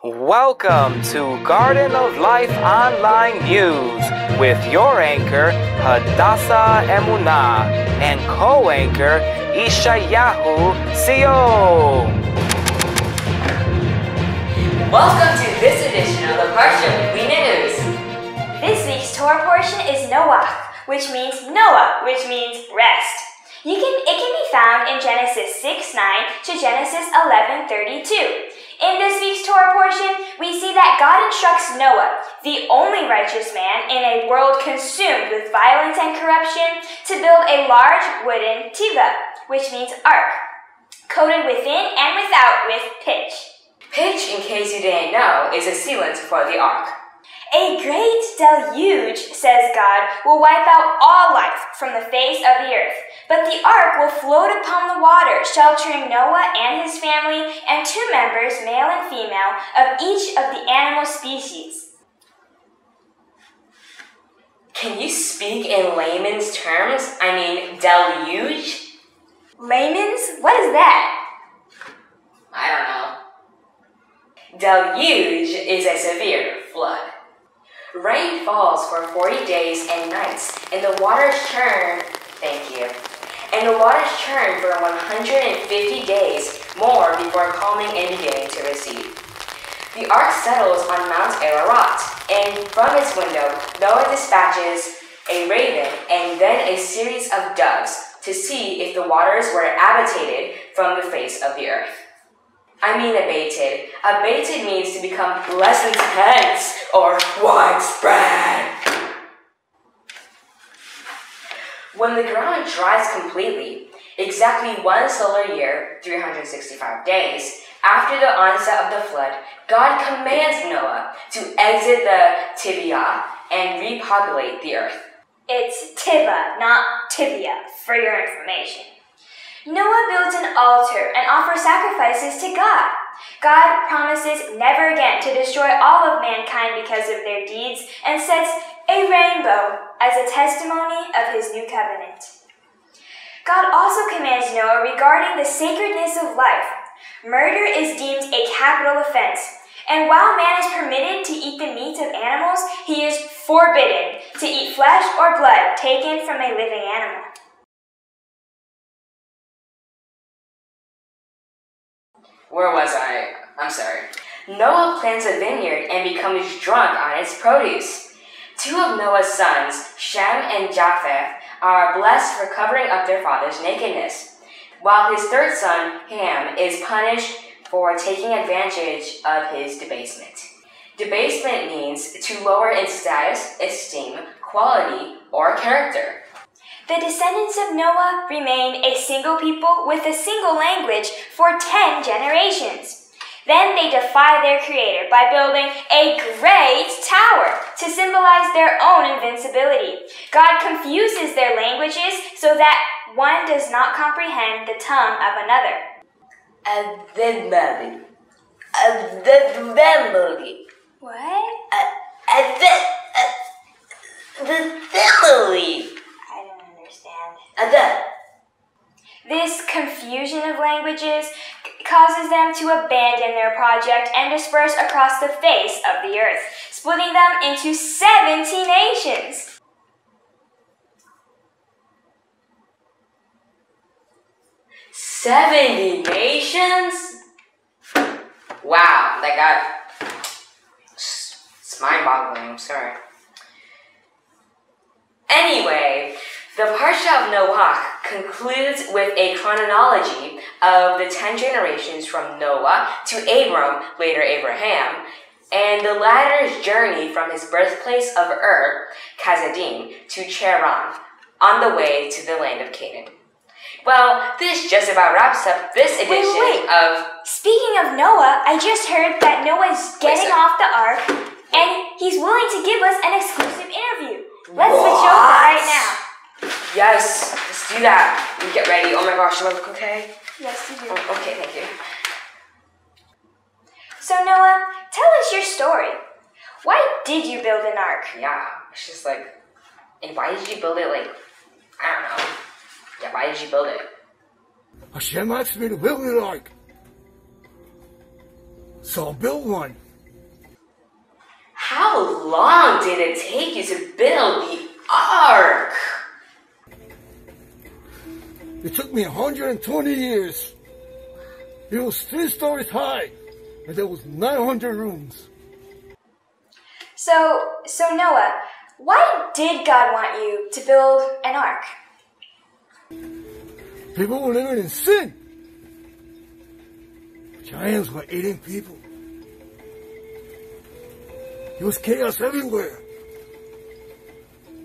Welcome to Garden of Life Online News with your anchor, Hadassah Emunah, and co-anchor, Ishayahu Sio. Welcome to this edition of the Parshat Weekly News. This week's Torah portion is Noach, which means Noah, which means rest. It can be found in Genesis 6:9 to Genesis 11:32. In this week's Torah portion, we see that God instructs Noah, the only righteous man in a world consumed with violence and corruption, to build a large wooden tiva, which means ark, coated within and without with pitch. Pitch, in case you didn't know, is a sealant for the ark. A great deluge, says God, will wipe out all life from the face of the earth, but the ark will float upon the water, sheltering Noah and his family and 2 members, male and female, of each of the animal species. Can you speak in layman's terms? I mean, deluge? Layman's? What is that? I don't know. Deluge is a severe flood. Rain falls for 40 days and nights, and the waters churn. And the waters churn for 150 days more before calming and beginning to recede. The ark settles on Mount Ararat, and from its window, Noah dispatches a raven and then a series of doves to see if the waters were abated from the face of the earth. I mean abated. Abated means to become less intense or widespread. When the ground dries completely, exactly 1 solar year, 365 days, after the onset of the flood, God commands Noah to exit the tibia and repopulate the earth. It's tiva, not tibia, for your information. Noah builds an altar and offers sacrifices to God. God promises never again to destroy all of mankind because of their deeds and sets a rainbow as a testimony of his new covenant. God also commands Noah regarding the sacredness of life. Murder is deemed a capital offense, and while man is permitted to eat the meat of animals, he is forbidden to eat flesh or blood taken from a living animal. Where was I? I'm sorry. Noah plants a vineyard and becomes drunk on its produce. 2 of Noah's sons, Shem and Japheth, are blessed for covering up their father's nakedness, while his 3rd son, Ham, is punished for taking advantage of his debasement. Debasement means to lower in status, esteem, quality, or character. The descendants of Noah remain a single people with a single language for 10 generations. Then they defy their creator by building a great tower to symbolize their own invincibility. God confuses their languages so that one does not comprehend the tongue of another. What? This confusion of languages causes them to abandon their project and disperse across the face of the earth, splitting them into 70 nations. "70 nations? Wow, it's mind-boggling, I'm sorry. Anyway, the Parashat Noach concludes with a chronology of the 10 generations from Noah to Abram, later Abraham, and the latter's journey from his birthplace of Ur, Kazadim, to Charan, on the way to the land of Canaan. Well, this just about wraps up this edition of... Speaking of Noah, I just heard that Noah's getting off the ark, and he's willing to give us an exclusive interview. Let's switch over right now. Yes, let's do that. You get ready. Oh my gosh, do I look okay? Yes, you do. Oh, okay, thank you. So Noah, tell us your story. Why did you build an ark? Yeah, it's just and why did you build it I don't know. Yeah, why did you build it? Hashem asked me to build an ark. So I'll build one. long did it take you to build the ark? It took me 120 years. It was 3 stories high, and there was 900 rooms. So Noah, why did God want you to build an ark? People were living in sin. Giants were eating people. There was chaos everywhere.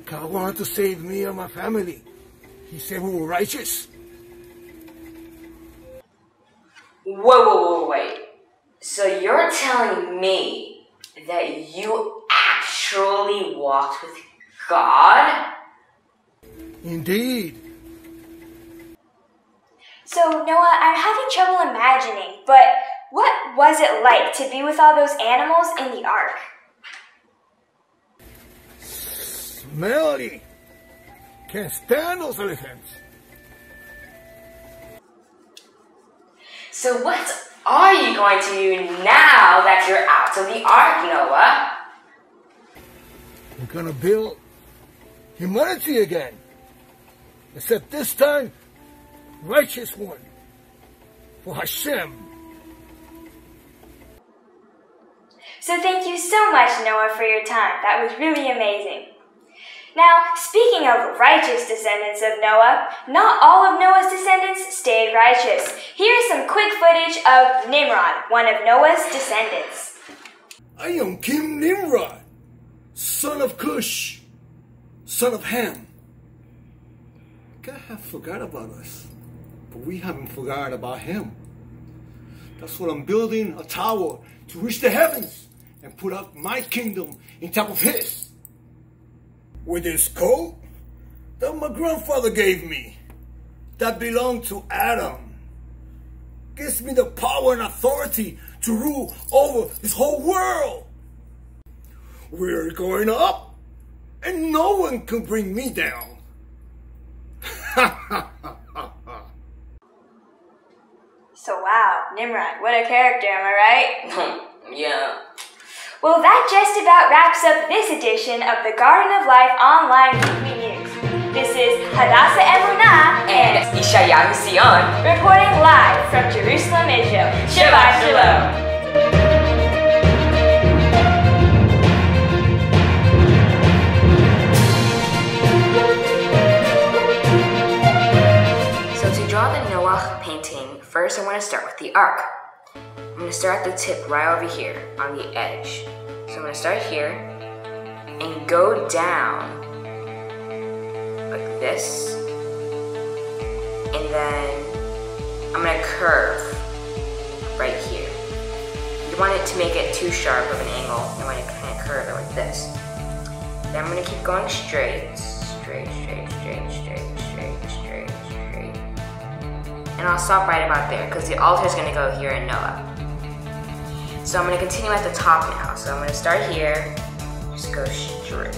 God wanted to save me and my family. He said we were righteous. Wait. So you're telling me that you actually walked with God? Indeed. So Noah, I'm having trouble imagining, but what was it like to be with all those animals in the ark? Smelly. Can't stand those elephants. So what are you going to do now that you're out of the ark, Noah? We're gonna build humanity again. Except this time, righteous one. For Hashem. So thank you so much, Noah, for your time. That was really amazing. Now, speaking of righteous descendants of Noah, not all of Noah's descendants stayed righteous. Here's some quick footage of Nimrod, one of Noah's descendants. I am King Nimrod, son of Cush, son of Ham. God have forgot about us, but we haven't forgotten about him. That's what I'm building, a tower to reach the heavens and put up my kingdom in top of his. With this coat that my grandfather gave me, that belonged to Adam, gives me the power and authority to rule over this whole world. We're going up, and no one can bring me down. So wow, Nimrod, what a character, am I right? Yeah. Well, that just about wraps up this edition of the Garden of Life Online Weekly News. This is Hadassah Emunah And Ishayahu Sion. reporting live from Jerusalem, Israel. Shabbat Shalom. So to draw the Noach painting, first I want to start with the ark. I'm going to start at the tip right over here on the edge. So I'm going to start here and go down like this. And then I'm going to curve right here. You want it to make it too sharp of an angle. You want to kind of curve it like this. Then I'm going to keep going straight. And I'll stop right about there because the altar is going to go here in Noah. So I'm going to continue at the top now. So I'm going to start here, just go straight.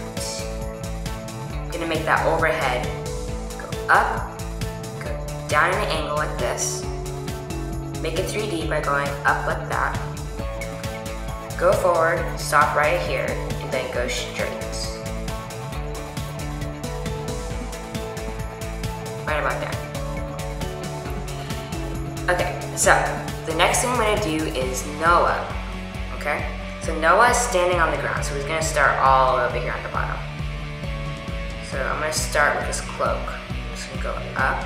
I'm going to make that overhead go up, go down in an angle like this. Make it 3D by going up like that. Go forward, stop right here, and then go straight. Right about there. Okay, so the next thing I'm going to do is Noah. Okay, so Noah is standing on the ground, so he's going to start all over here on the bottom. So I'm going to start with his cloak. I'm just going to go up,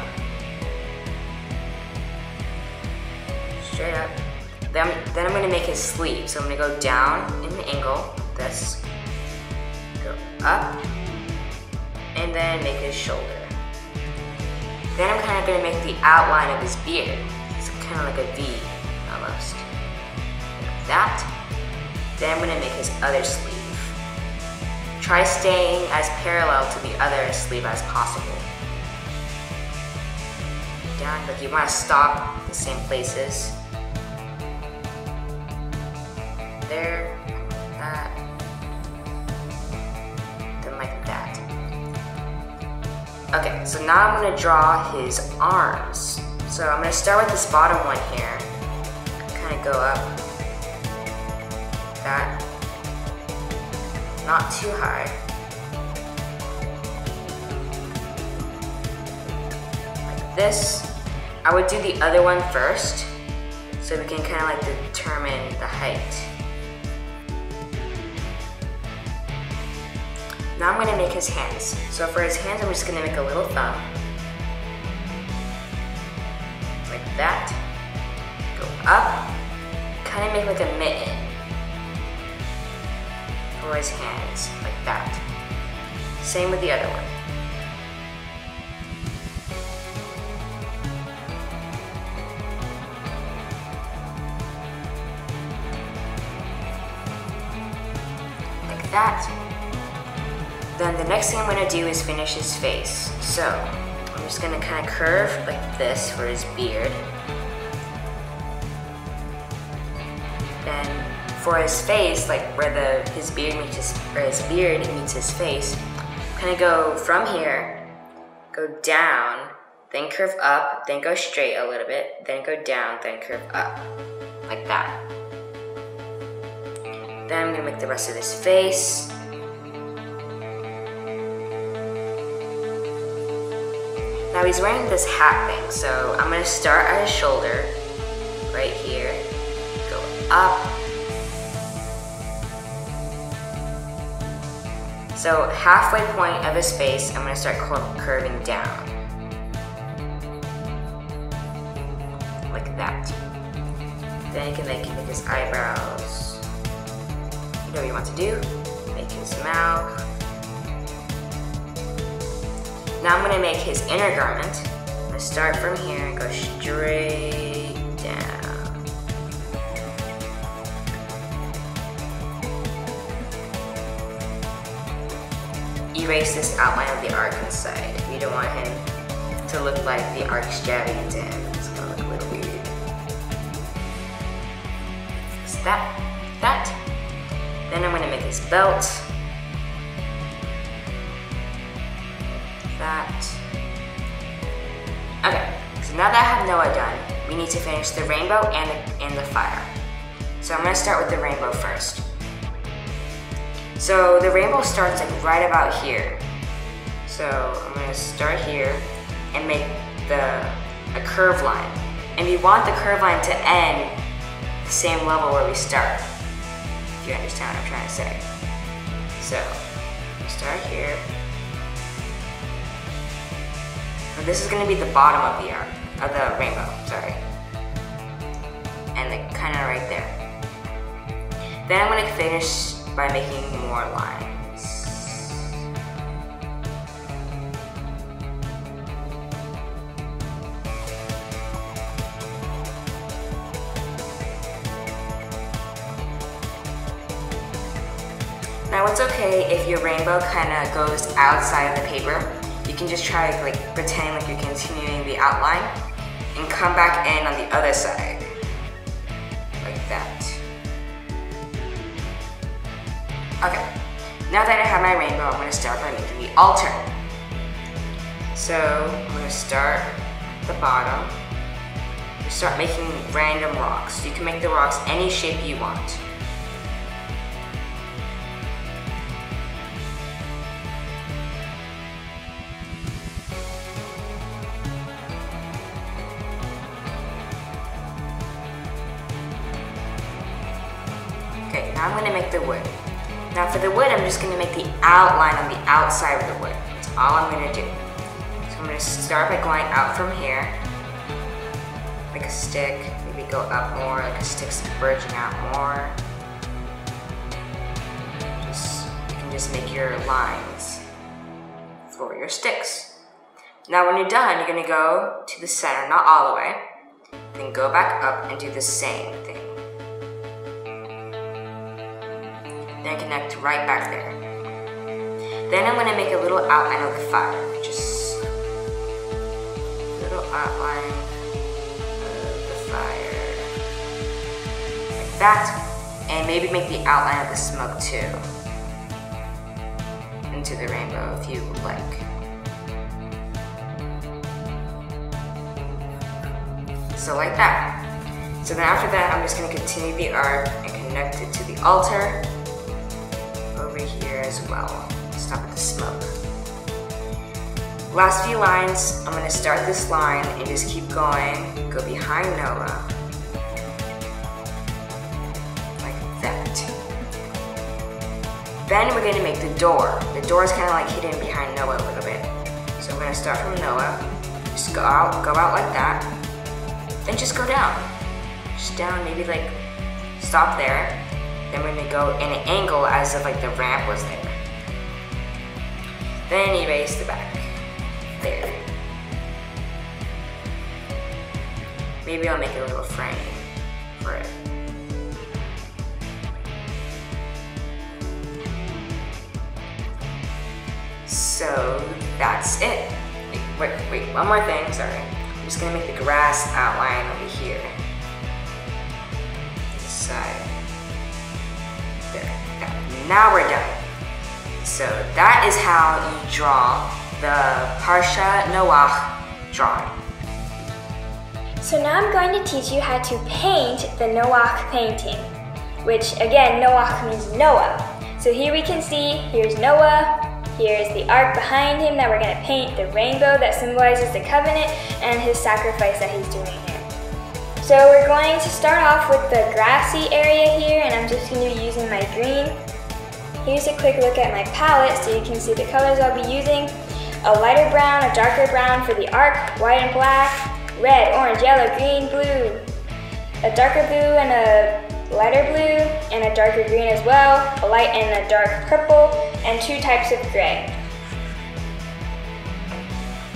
straight up. Then I'm going to make his sleeve. So I'm going to go down in the angle, like this, go up, and then make his shoulder. Then I'm kind of going to make the outline of his beard. It's kind of like a V, almost. Like that. Then I'm going to make his other sleeve. Try staying as parallel to the other sleeve as possible. Down, like you want to stop in the same places. There, that, then like that. Okay, so now I'm going to draw his arms. So I'm going to start with this bottom one here. Kind of go up. That. not too high. Like this. I would do the other one first, so we can kind of like determine the height. Now I'm gonna make his hands. So for his hands, I'm just gonna make a little thumb. Like that. Go up. Kind of make like a mitten for his hands, like that. Same with the other one. Like that. Then the next thing I'm going to do is finish his face. So I'm just going to kind of curve like this for his beard. Then for his face, like where his beard meets his face, kind of go from here, go down, then curve up, then go straight a little bit, then go down, then curve up, like that. Then I'm going to make the rest of his face. Now he's wearing this hat thing, so I'm going to start at his shoulder, right here, go up. So halfway point of his face, I'm going to start curving down. Like that. Then you can make his eyebrows. Whatever you want to do. Make his mouth. Now I'm going to make his inner garment. I'm going to start from here and go straight down. Erase this outline of the ark inside. We don't want him to look like the ark's jabbing into him. It's going to look a little weird. So that. Then I'm going to make his belt. That. Okay, so now that I have Noah done, we need to finish the rainbow and the fire. So I'm going to start with the rainbow first. So the rainbow starts like right about here. So I'm going to start here and make a curve line. And we want the curve line to end the same level where we start. If you understand what I'm trying to say. So we start here. And this is going to be the bottom of the rainbow, sorry. And like kind of right there. Then I'm going to finish by making more lines. Now it's okay if your rainbow kind of goes outside of the paper. You can just try like pretend like you're continuing the outline and come back in on the other side. Like that. Okay, now that I have my rainbow, I'm going to start by making the altar. So I'm going to start at the bottom. You start making random rocks. You can make the rocks any shape you want. Okay, now I'm going to make the wood. Now for the wood, I'm just going to make the outline on the outside of the wood. That's all I'm going to do. So I'm going to start by going out from here, like a stick, maybe go up more, like a stick's verging out more. You can just make your lines for your sticks. Now when you're done, you're going to go to the center, not all the way, then go back up and do the same thing. Then connect right back there. Then I'm going to make a little outline of the fire. Just a little outline of the fire. Like that. And maybe make the outline of the smoke too. Into the rainbow if you would like. So like that. So then after that, I'm just going to continue the arc and connect it to the altar. Over here, as well. Stop at the smoke. Last few lines, I'm going to start this line and just keep going. Go behind Noah. Like that. Then we're going to make the door. The door is kind of like hidden behind Noah a little bit. So I'm going to start from Noah. Just go out like that. Then just go down. Just down, maybe like stop there. Then we're going to go in an angle as if like the ramp was there. Then erase the back. There. Maybe I'll make a little frame for it. So that's it. Wait, one more thing, sorry. I'm just gonna make the grass outline over here. This side. There. Now we're done. So that is how you draw the Parashat Noach drawing. So now I'm going to teach you how to paint the Noach painting, which again, Noach means Noah. So here we can see, here's Noah, here's the ark behind him that we're going to paint, the rainbow that symbolizes the covenant, and his sacrifice that he's doing here. So we're going to start off with the grassy area here, and I'm just going to be using my green. Here's a quick look at my palette so you can see the colors I'll be using. A lighter brown, a darker brown for the ark, white and black, red, orange, yellow, green, blue, a darker blue and a lighter blue, and a darker green as well, a light and a dark purple, and 2 types of gray.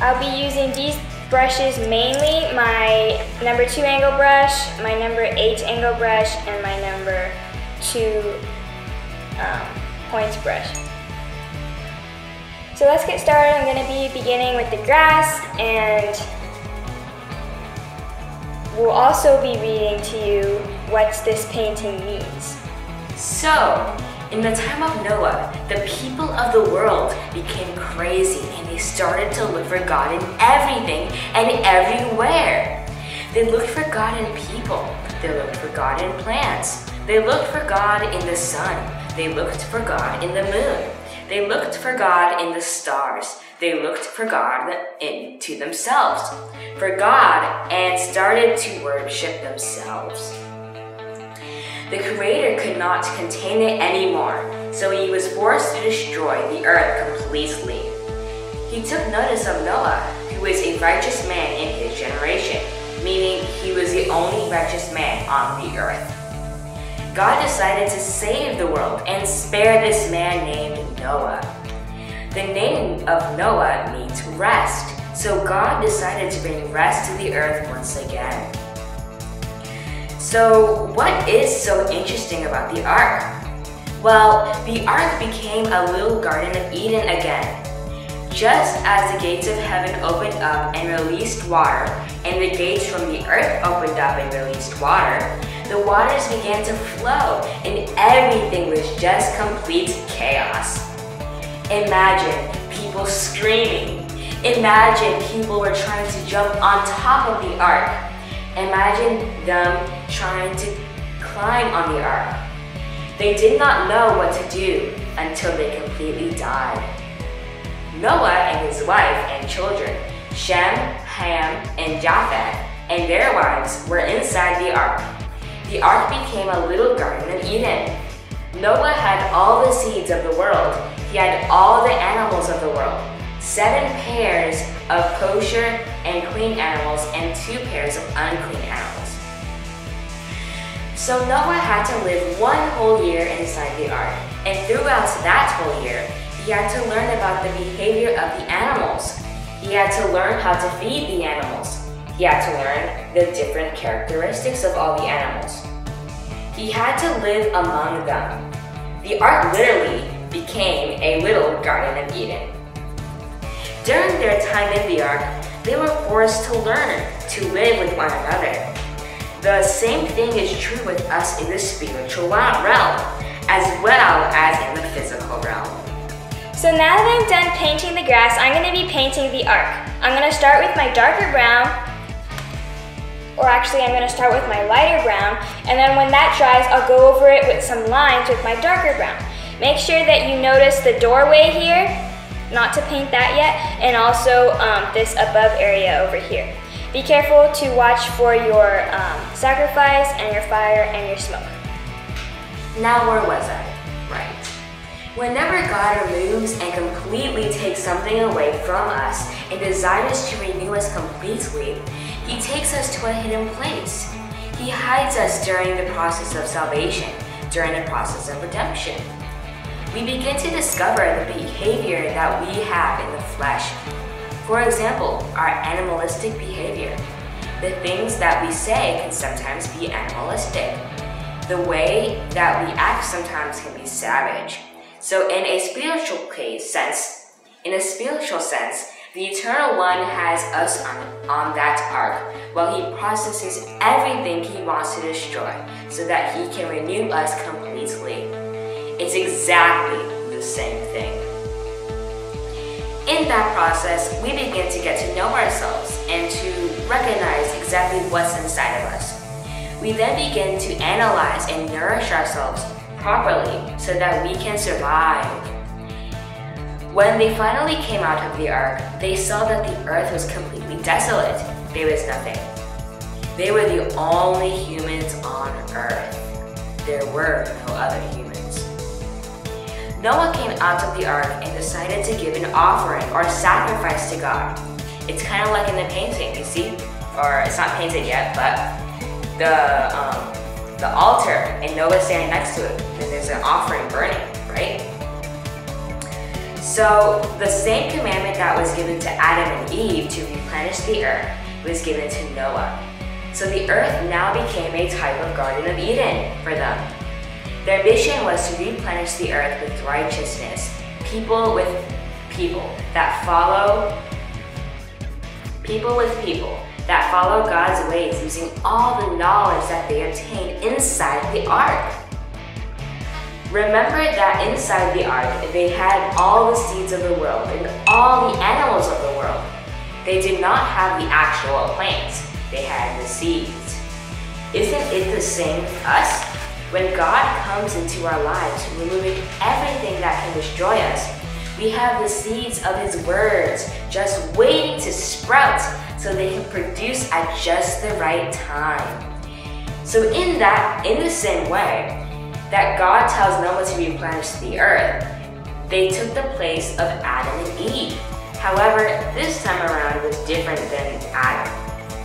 I'll be using these brushes mainly, my number 2 angle brush, my number 8 angle brush, and my number 2 points brush. So let's get started. I'm going to be beginning with the grass, and we'll also be reading to you what this painting means. So, in the time of Noah, the people of the world became crazy and they started to look for God in everything and everywhere. They looked for God in people. They looked for God in plants. They looked for God in the sun. They looked for God in the moon. They looked for God in the stars. They looked for God into themselves, for God, and started to worship themselves. The Creator could not contain it anymore, so he was forced to destroy the earth completely. He took notice of Noah, who was a righteous man in his generation, meaning he was the only righteous man on the earth. God decided to save the world and spare this man named Noah. The name of Noah means rest, so God decided to bring rest to the earth once again. So what is so interesting about the ark? Well, the ark became a little Garden of Eden again. Just as the gates of heaven opened up and released water, and the gates from the earth opened up and released water, the waters began to flow, and everything was just complete chaos. Imagine people screaming. Imagine people were trying to jump on top of the ark. Imagine them trying to climb on the ark. They did not know what to do until they completely died. Noah and his wife and children, Shem, Ham, and Japheth, and their wives were inside the ark. The ark became a little Garden of Eden. Noah had all the seeds of the world. He had all the animals of the world, 7 pairs of kosher and clean animals and 2 pairs of unclean animals. So Noah had to live 1 whole year inside the ark, and throughout that whole year, he had to learn about the behavior of the animals. He had to learn how to feed the animals. He had to learn the different characteristics of all the animals. He had to live among them. The ark literally became a little Garden of Eden. During their time in the ark, they were forced to learn to live with one another. The same thing is true with us in the spiritual realm, as well as in the physical realm. So now that I'm done painting the grass, I'm going to be painting the ark. I'm going to start with my darker brown, or actually I'm going to start with my lighter brown, and then when that dries, I'll go over it with some lines with my darker brown. Make sure that you notice the doorway here, not to paint that yet, and also this above area over here. Be careful to watch for your sacrifice and your fire and your smoke. Now where was I? Right. Whenever God removes and completely takes something away from us and desires to renew us completely, He takes us to a hidden place. He hides us during the process of salvation, during the process of redemption. We begin to discover the behavior that we have in the flesh. For example, our animalistic behavior. The things that we say can sometimes be animalistic. The way that we act sometimes can be savage. So in a spiritual sense, the Eternal One has us on that ark while He processes everything He wants to destroy so that He can renew us completely. It's exactly the same thing. In that process, we begin to get to know ourselves and to recognize exactly what's inside of us. We then begin to analyze and nourish ourselves properly so that we can survive. When they finally came out of the ark, they saw that the earth was completely desolate. There was nothing. They were the only humans on earth. There were no other humans. Noah came out of the ark and decided to give an offering or sacrifice to God. It's kind of like in the painting, you see? Or it's not painted yet, but the altar and Noah standing next to it, and there's an offering burning, right? So the same commandment that was given to Adam and Eve to replenish the earth was given to Noah. So the earth now became a type of Garden of Eden for them. Their mission was to replenish the earth with righteousness, people with people that follow God's ways using all the knowledge that they obtained inside the ark. Remember that inside the ark, they had all the seeds of the world and all the animals of the world. They did not have the actual plants, they had the seeds. Isn't it the same with us? When God comes into our lives, removing everything that can destroy us, we have the seeds of His words just waiting to sprout so they can produce at just the right time. So in the same way that God tells Noah to replenish the earth, they took the place of Adam and Eve. However, this time around it was different than Adam.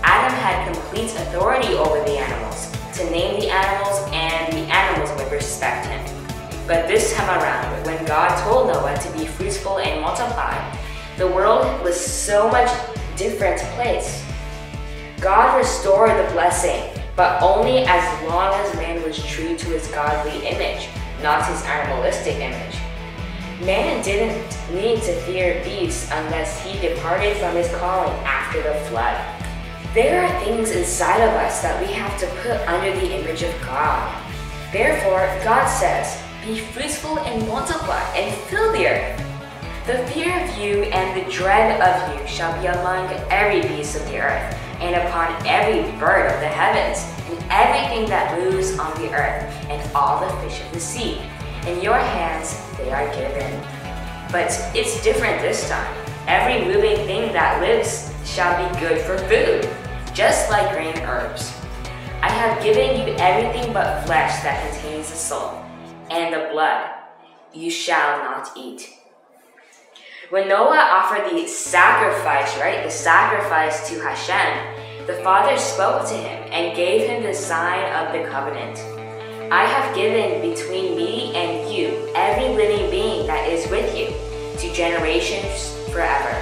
Adam had complete authority over the animals, to name the animals, and the animals would respect him. But this time around, when God told Noah to be fruitful and multiply, the world was so much different place. God restored the blessing, but only as long as man was true to his godly image, not his animalistic image. Man didn't need to fear beasts unless he departed from his calling after the flood. There are things inside of us that we have to put under the image of God. Therefore, God says, "Be fruitful and multiply and fill the earth." The fear of you and the dread of you shall be among every beast of the earth, and upon every bird of the heavens, and everything that moves on the earth, and all the fish of the sea. In your hands they are given. But it's different this time. Every moving thing that lives shall be good for food, just like green herbs. I have given you everything but flesh that contains the soul, and the blood you shall not eat. When Noah offered the sacrifice, the sacrifice to Hashem, the Father spoke to him and gave him the sign of the covenant. I have given between me and you every living being that is with you, to generations forever.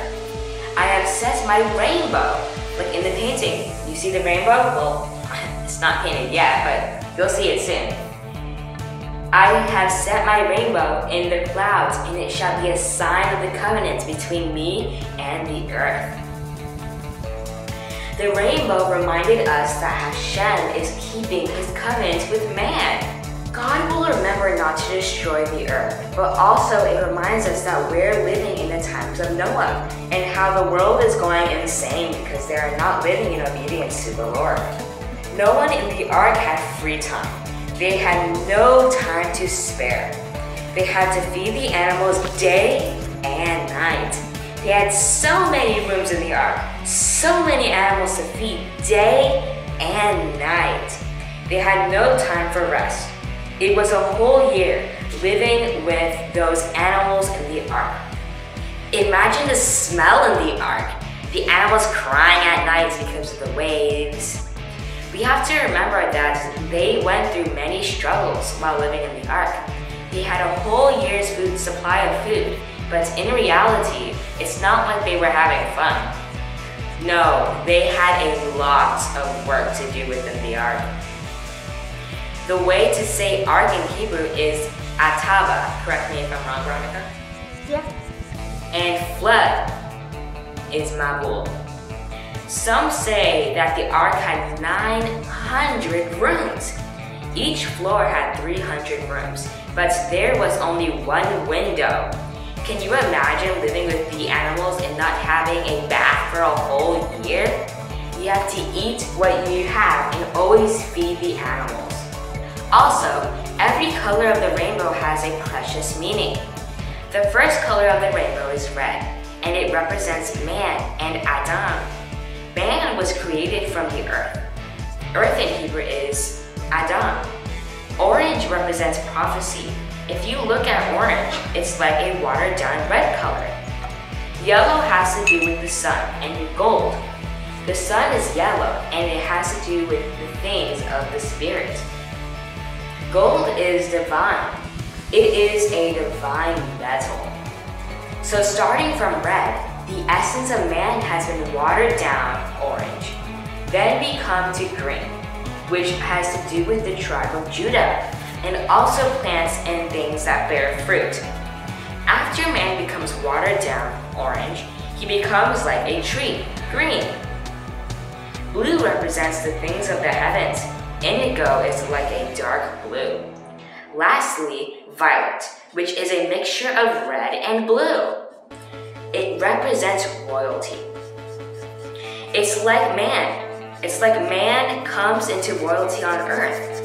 I have set my rainbow, like in the painting. You see the rainbow? Well, it's not painted yet, but you'll see it soon. I have set my rainbow in the clouds, and it shall be a sign of the covenant between me and the earth. The rainbow reminded us that Hashem is keeping his covenant with man. God will remember not to destroy the earth, but also it reminds us that we're living in the times of Noah, and how the world is going insane because they are not living in obedience to the Lord. No one in the ark had free time. They had no time to spare. They had to feed the animals day and night. They had so many rooms in the ark, so many animals to feed day and night. They had no time for rest. It was a whole year living with those animals in the ark. Imagine the smell in the ark, the animals crying at night because of the waves. We have to remember that they went through many struggles while living in the ark. They had a whole year's food supply of food, but in reality, it's not like they were having fun. No, they had a lot of work to do within the ark. The way to say ark in Hebrew is atava. Correct me if I'm wrong, Veronica? Yeah. And flood is mabul. Some say that the ark had 900 rooms. Each floor had 300 rooms, but there was only one window. Can you imagine living with the animals and not having a bath for a whole year? You have to eat what you have and always feed the animals. Also, every color of the rainbow has a precious meaning. The first color of the rainbow is red, and it represents man and Adam. Man was created from the earth. Earth in Hebrew is Adam. Orange represents prophecy. If you look at orange, it's like a watered down red color. Yellow has to do with the sun and gold. The sun is yellow and it has to do with the things of the spirit. Gold is divine. It is a divine metal. So starting from red, the essence of man has been watered down orange, then become to green, which has to do with the tribe of Judah, and also plants and things that bear fruit. After man becomes watered down orange, he becomes like a tree, green. Blue represents the things of the heavens. Indigo is like a dark blue. Lastly, violet, which is a mixture of red and blue. It represents royalty. It's like man. It's like man comes into royalty on earth.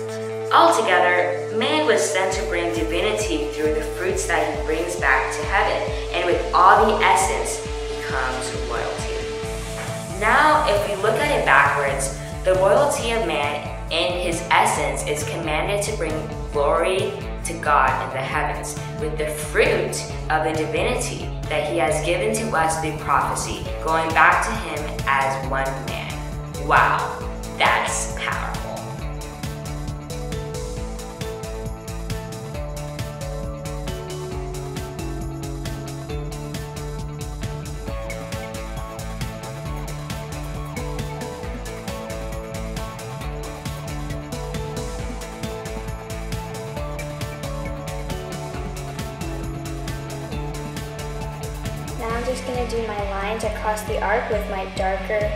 Altogether, man was sent to bring divinity through the fruits that he brings back to heaven, and with all the essence, he comes royalty. Now, if we look at it backwards, the royalty of man in his essence is commanded to bring glory to God in the heavens with the fruit of the divinity that he has given to us through prophecy, going back to him as one man. Wow, that's powerful. Now I'm just going to do my lines across the arc with my darker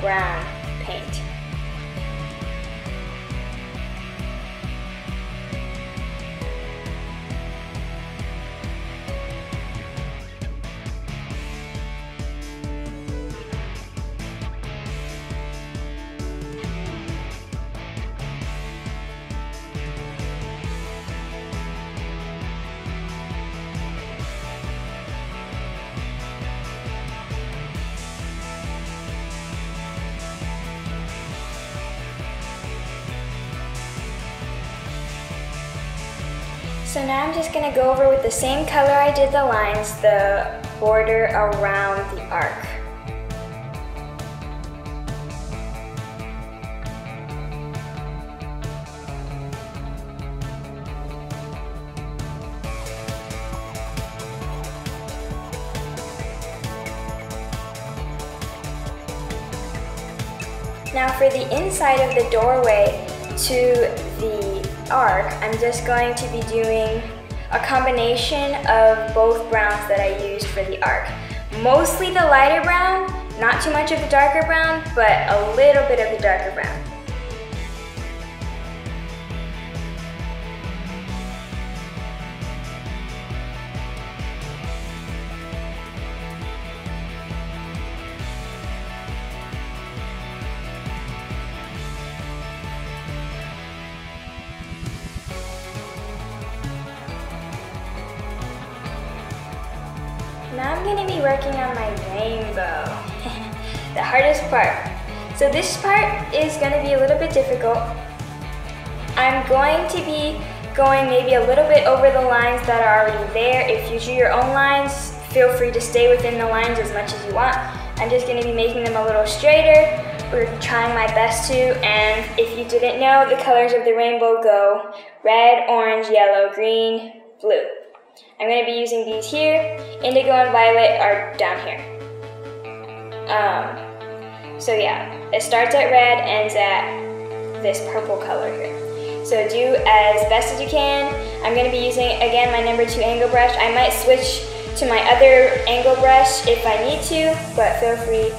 brown paint. So now I'm just going to go over with the same color I did the lines, the border around the arc. Now for the inside of the doorway to the arc, I'm just going to be doing a combination of both browns that I used for the arc. Mostly the lighter brown, not too much of the darker brown, but a little bit of the darker brown. going to be working on my rainbow. The hardest part. So this part is going to be a little bit difficult. I'm going to be going maybe a little bit over the lines that are already there. If you drew your own lines, feel free to stay within the lines as much as you want. I'm just going to be making them a little straighter. We're trying my best to, and if you didn't know, the colors of the rainbow go red, orange, yellow, green, blue. I'm going to be using these here. Indigo and violet are down here. So yeah, it starts at red, ends at this purple color here. So do as best as you can. I'm going to be using, again, my number 2 angle brush. I might switch to my other angle brush if I need to, but feel free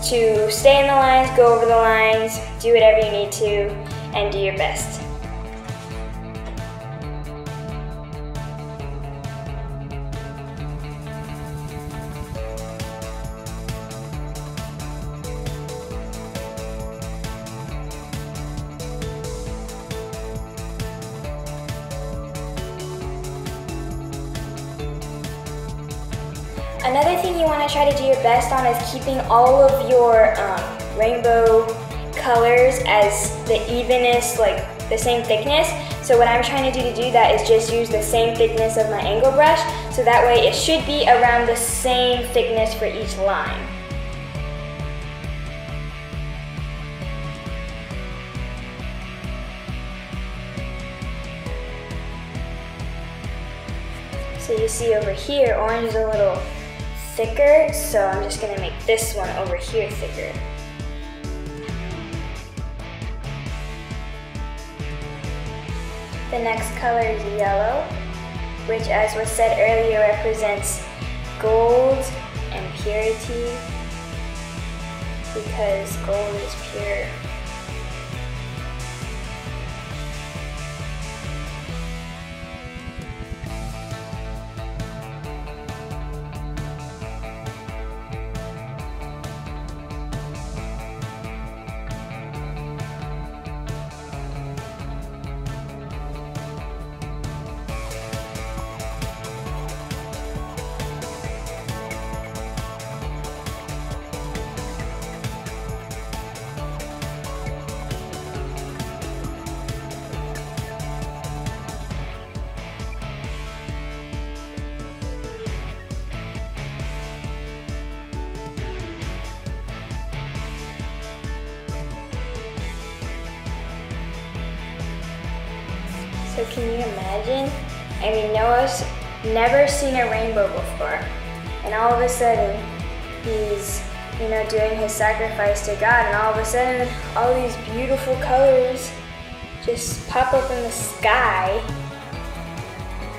to stay in the lines, go over the lines, do whatever you need to, and do your best. Another thing you want to try to do your best on is keeping all of your rainbow colors as the evenest, like the same thickness. So what I'm trying to do that is just use the same thickness of my angle brush, so that way it should be around the same thickness for each line. So you see over here, orange is a little thicker, so I'm just gonna make this one over here thicker. The next color is yellow, which, as was said earlier, represents gold and purity, because gold is pure. So can you imagine? I mean, Noah's never seen a rainbow before, and all of a sudden, he's, doing his sacrifice to God, and all of a sudden, all these beautiful colors just pop up in the sky.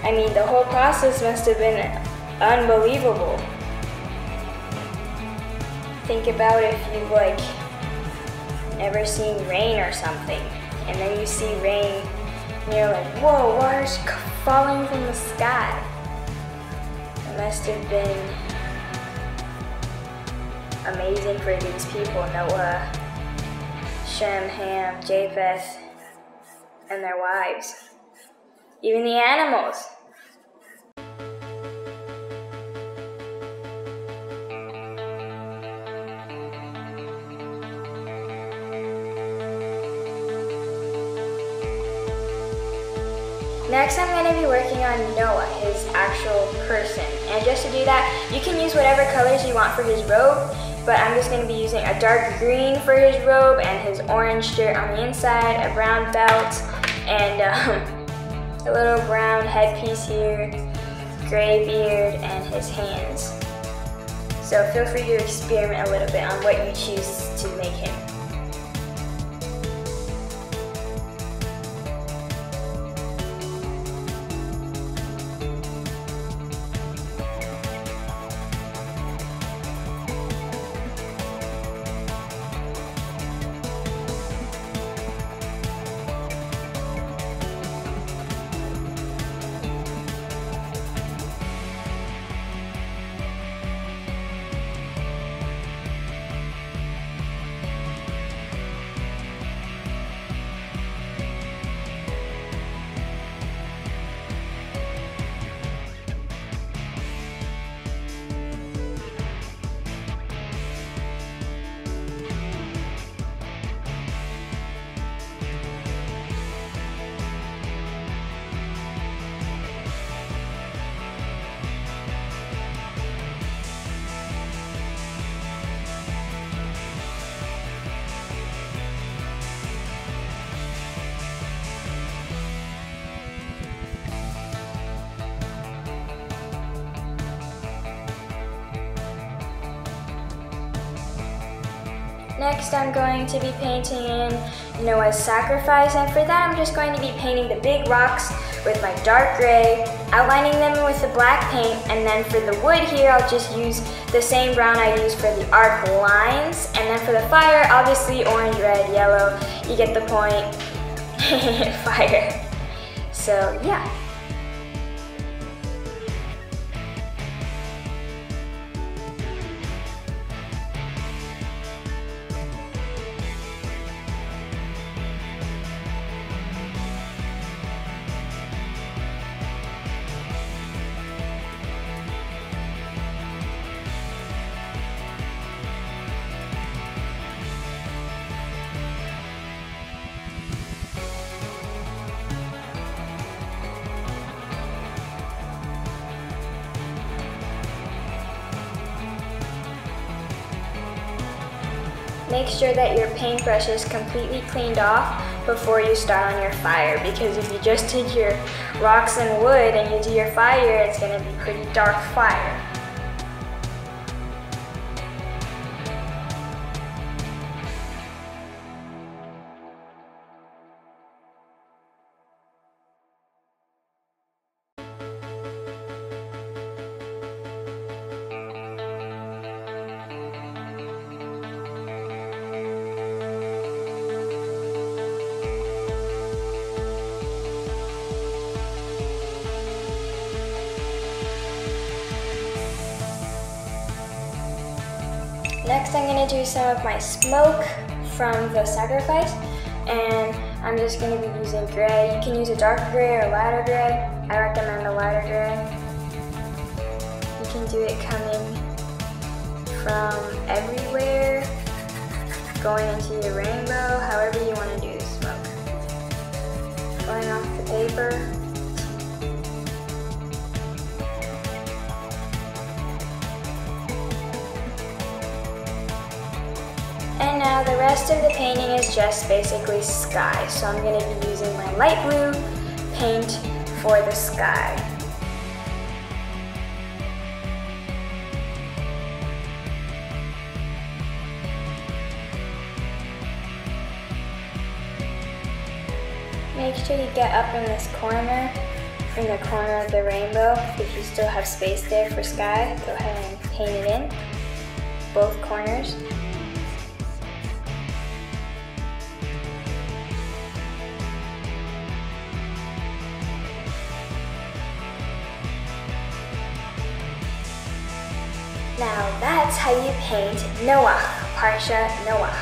I mean, the whole process must have been unbelievable. Think about if you've never seen rain or something, and then you see rain, and you're like, whoa, water's falling from the sky. It must have been amazing for these people, Noah, Shem, Ham, Japheth, and their wives. Even the animals. Next, I'm going to be working on Noah, his actual person. And just to do that, you can use whatever colors you want for his robe, but I'm just going to be using a dark green for his robe and his orange shirt on the inside, a brown belt, and a little brown headpiece here, gray beard, and his hands. So feel free to experiment a little bit on what you choose to make him. Next, I'm going to be painting in Noah's sacrifice, and for that I'm just going to be painting the big rocks with my dark gray, outlining them with the black paint, and then for the wood here I'll just use the same brown I used for the arc lines, and then for the fire, obviously orange, red, yellow, you get the point. Fire. So yeah. Make sure that your paintbrush is completely cleaned off before you start on your fire, because if you just did your rocks and wood and you do your fire, it's going to be pretty dark fire. Next, I'm going to do some of my smoke from the sacrifice, and I'm just going to be using gray. You can use a darker gray or a lighter gray. I recommend a lighter gray. You can do it coming from everywhere, going into your rainbow, however you want to do the smoke. Going off the paper. And now the rest of the painting is just basically sky. So I'm going to be using my light blue paint for the sky. Make sure you get up in this corner, in the corner of the rainbow. If you still have space there for sky, go ahead and paint it in, both corners. Now that's how you paint Noach, Parashat Noach.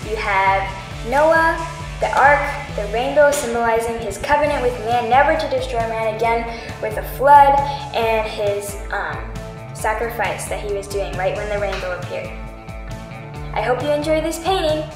You have Noah, the ark, the rainbow symbolizing his covenant with man never to destroy man again with a flood, and his sacrifice that he was doing right when the rainbow appeared. I hope you enjoyed this painting.